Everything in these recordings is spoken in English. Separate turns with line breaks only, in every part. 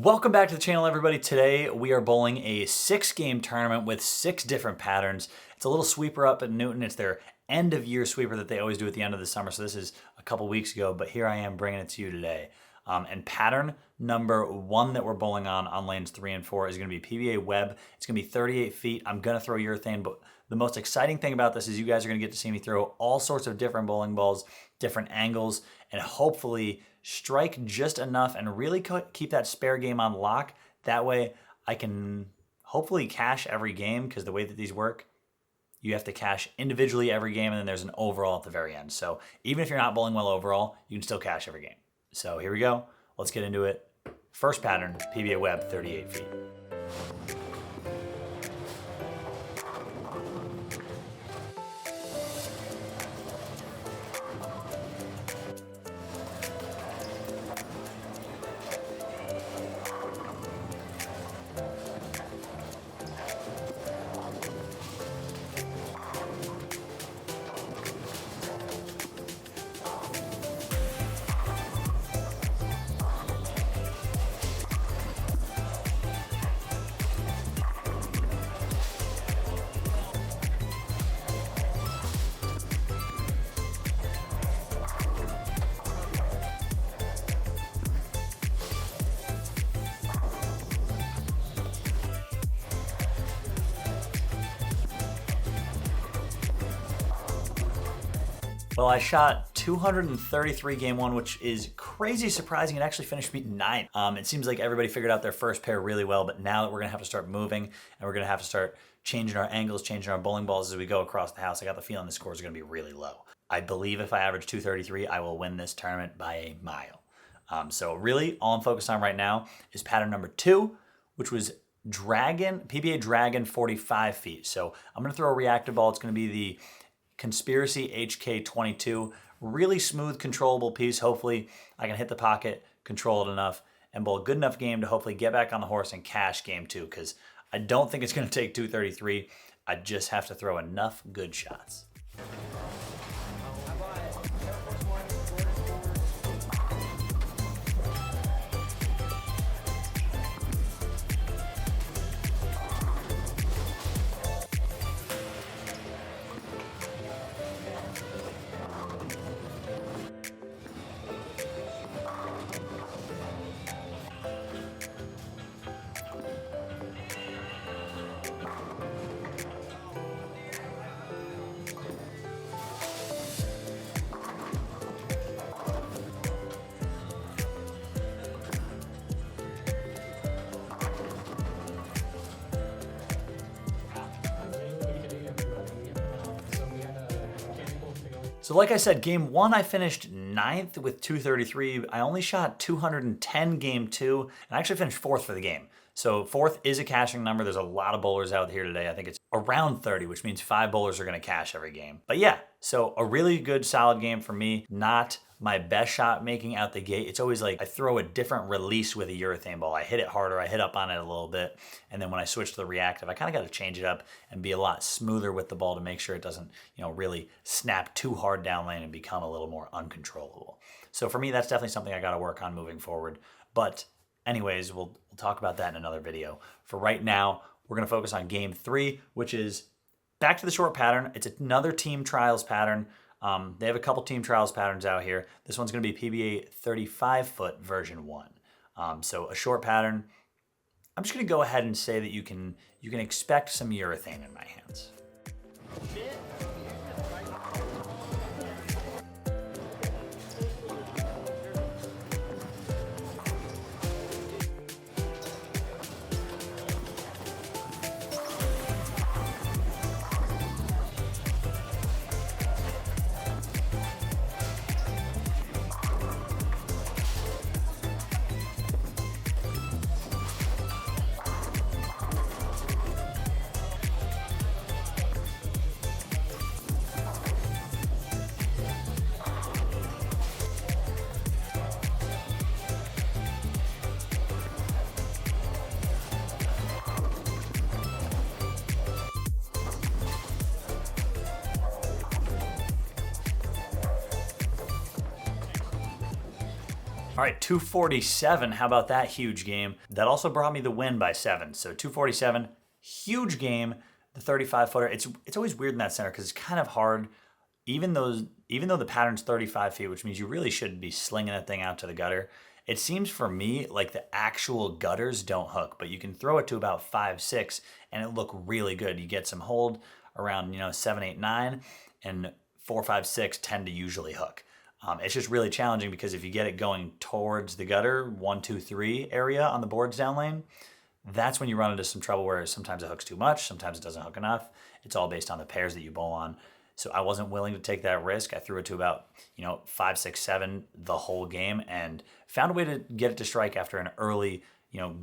Welcome back to the channel, everybody. Today we are bowling a 6-game tournament with 6 different patterns. It's a little sweeper up at Newton. It's their end of year sweeper that they always do at the end of the summer. So this is a couple weeks ago, but here I am bringing it to you today. And pattern number 1 that we're bowling on lanes 3 and 4 is going to be PBA web. It's going to be 38 feet. I'm going to throw urethane, but the most exciting thing about this is you guys are going to get to see me throw all sorts of different bowling balls, different angles, and hopefully strike just enough and really keep that spare game on lock. That way I can hopefully cash every game, because the way that these work, you have to cash individually every game and then there's an overall at the very end. So even if you're not bowling well overall, you can still cash every game. So here we go. Let's get into it. First pattern, PBA web, 38 feet. Well, I shot 233 game 1, which is crazy surprising. It actually finished beat 9. It seems like everybody figured out their first pair really well, but now that we're gonna have to start moving and we're gonna have to start changing our angles, changing our bowling balls as we go across the house, I got the feeling the scores are gonna be really low. I believe if I average 233, I will win this tournament by a mile. So really, all I'm focused on right now is pattern number 2, which was PBA Dragon 45 feet. So I'm gonna throw a reactive ball. It's gonna be the Conspiracy HK22, really smooth, controllable piece. Hopefully I can hit the pocket, control it enough, and bowl a good enough game to hopefully get back on the horse and cash game 2, because I don't think it's going to take 233. I just have to throw enough good shots. So like I said, game 1, I finished 9th with 233. I only shot 210 game 2, and I actually finished 4th for the game. So 4th is a cashing number. There's a lot of bowlers out here today. I think it's around 30, which means 5 bowlers are gonna cash every game. But yeah, so a really good, solid game for me. Not my best shot making out the gate. It's always like I throw a different release with a urethane ball. I hit it harder, I hit up on it a little bit, and then when I switch to the reactive, I kind of got to change it up and be a lot smoother with the ball to make sure it doesn't, really snap too hard down lane and become a little more uncontrollable. So for me, that's definitely something I got to work on moving forward. But anyways, we'll talk about that in another video. For right now, we're going to focus on game 3, which is back to the short pattern. It's another team trials pattern. They have a couple team trials patterns out here. This one's going to be PBA 35-foot version 1. So a short pattern. I'm just going to go ahead and say that you can expect some urethane in my hands. All right, 247. How about that huge game? That also brought me the win by 7. So 247, huge game. The 35-footer. It's always weird in that center because it's kind of hard. Even though the pattern's 35 feet, which means you really should be slinging that thing out to the gutter. It seems for me like the actual gutters don't hook, but you can throw it to about 5, 6, and it look really good. You get some hold around 7, 8, 9, and 4, 5, 6 tend to usually hook. It's just really challenging because if you get it going towards the gutter, 1, 2, 3 area on the boards down lane, that's when you run into some trouble where sometimes it hooks too much, sometimes it doesn't hook enough. It's all based on the pairs that you bowl on. So I wasn't willing to take that risk. I threw it to about 5, 6, 7 the whole game and found a way to get it to strike after an early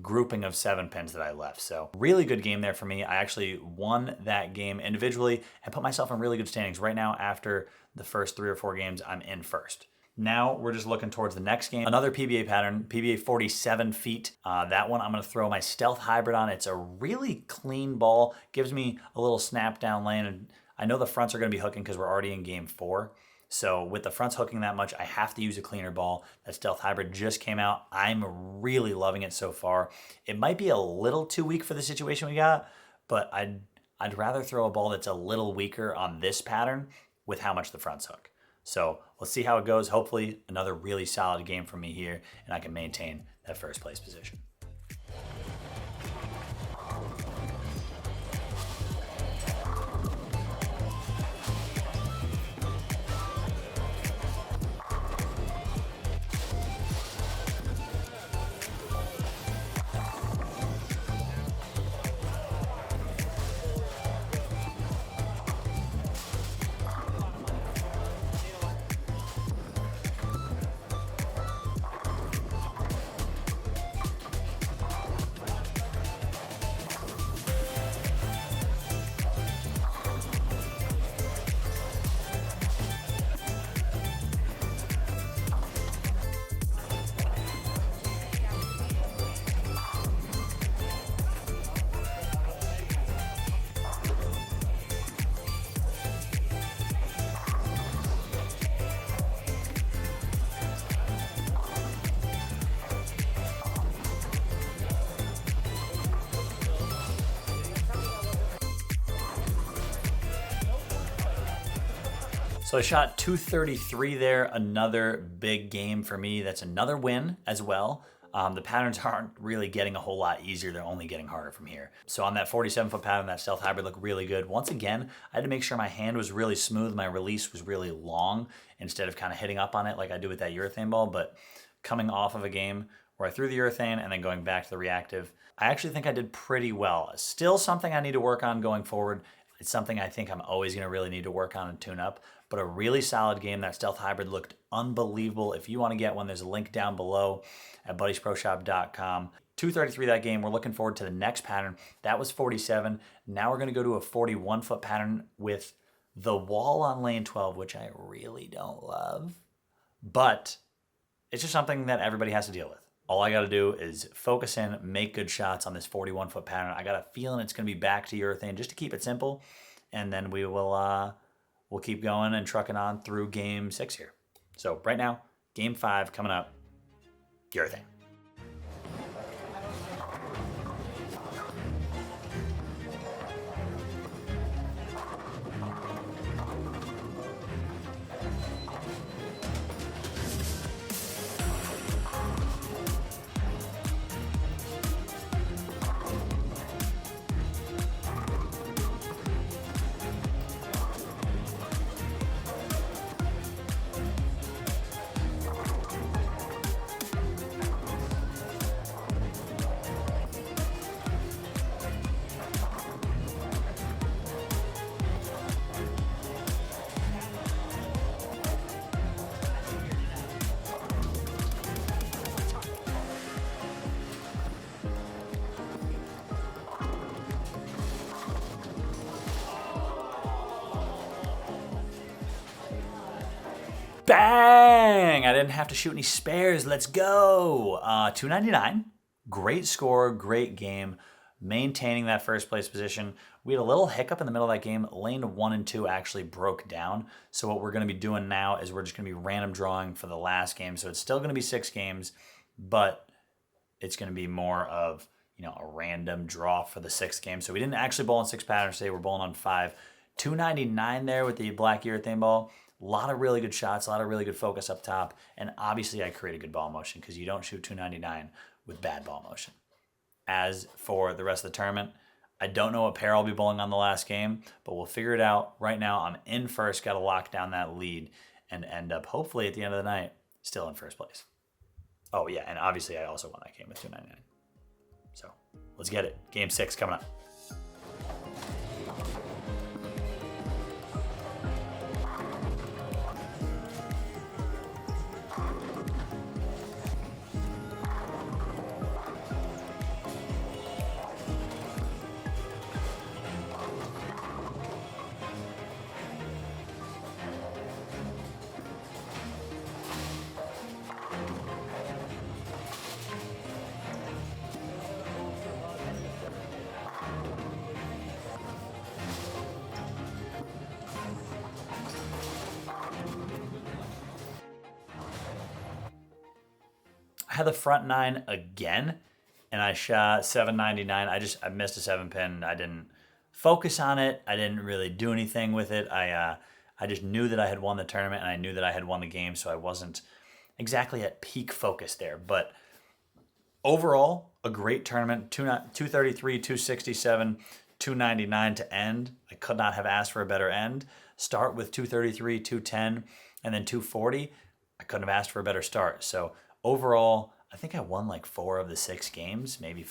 grouping of 7 pins that I left. So really good game there for me. I actually won that game individually and put myself in really good standings. Right now, after the first 3 or 4 games, I'm in first. Now we're just looking towards the next game. Another PBA pattern, PBA 47 feet. That one I'm gonna throw my Stealth Hybrid on. It's a really clean ball, gives me a little snap down lane, and I know the fronts are gonna be hooking because we're already in game 4. So with the fronts hooking that much, I have to use a cleaner ball. That Stealth Hybrid just came out. I'm really loving it so far. It might be a little too weak for the situation we got, but I'd rather throw a ball that's a little weaker on this pattern with how much the fronts hook. So let's see how it goes. Hopefully another really solid game for me here, and I can maintain that first place position. So I shot 233 there, another big game for me. That's another win as well. The patterns aren't really getting a whole lot easier. They're only getting harder from here. So on that 47-foot pattern, that Stealth Hybrid looked really good. Once again, I had to make sure my hand was really smooth. My release was really long instead of kind of hitting up on it like I do with that urethane ball. But coming off of a game where I threw the urethane and then going back to the reactive, I actually think I did pretty well. Still something I need to work on going forward. It's something I think I'm always going to really need to work on and tune up. But a really solid game. That Stealth Hybrid looked unbelievable. If you want to get one, there's a link down below at buddiesproshop.com. 233 that game. We're looking forward to the next pattern. That was 47. Now we're going to go to a 41-foot pattern with the wall on lane 12, which I really don't love. But it's just something that everybody has to deal with. All I got to do is focus in, make good shots on this 41-foot pattern. I got a feeling it's going to be back to urethane just to keep it simple. And then we'll keep going and trucking on through game 6 here. So right now, game 5 coming up, urethane. Bang! I didn't have to shoot any spares. Let's go. 299. Great score, great game. maintaining that first place position. We had a little hiccup in the middle of that game. Lane 1 and 2 actually broke down. So what we're going to be doing now is we're just going to be random drawing for the last game. So it's still going to be 6 games, but it's going to be more of, a random draw for the 6th game. So we didn't actually bowl on 6 patterns today. We're bowling on 5. 299 there with the black urethane ball. A lot of really good shots, a lot of really good focus up top. And obviously I created good ball motion because you don't shoot 299 with bad ball motion. As for the rest of the tournament, I don't know what pair I'll be bowling on the last game, but we'll figure it out. Right now I'm in first, got to lock down that lead and end up hopefully at the end of the night still in first place. Oh yeah, and obviously I also won that game with 299. So let's get it. Game 6 coming up. I had the front 9 again, and I shot 799. I missed a 7-pin. I didn't focus on it. I didn't really do anything with it. I just knew that I had won the tournament, and I knew that I had won the game, so I wasn't exactly at peak focus there. But overall, a great tournament. 233, 267, 299 to end. I could not have asked for a better end. Start with 233, 210, and then 240. I couldn't have asked for a better start. So overall, I think I won like 4 of the 6 games, maybe.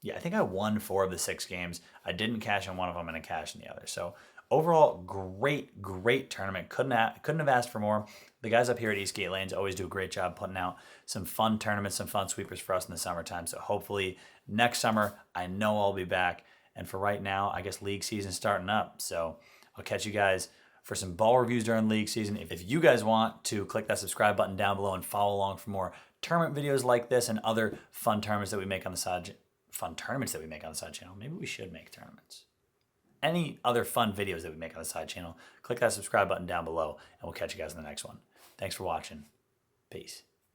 Yeah, I think I won 4 of the 6 games. I didn't cash in one of them and I cashed in the other. So overall, great tournament. Couldn't have asked for more. The guys up here at Eastgate Lanes always do a great job putting out some fun tournaments, some fun sweepers for us in the summertime. So hopefully next summer, I know I'll be back. And for right now, I guess league season's starting up. So I'll catch you guys for some ball reviews during league season. If you guys want to click that subscribe button down below and follow along for more tournament videos like this and other fun tournaments that we make on the side channel. Maybe we should make tournaments. Any other fun videos that we make on the side channel, click that subscribe button down below and we'll catch you guys in the next one. Thanks for watching. Peace.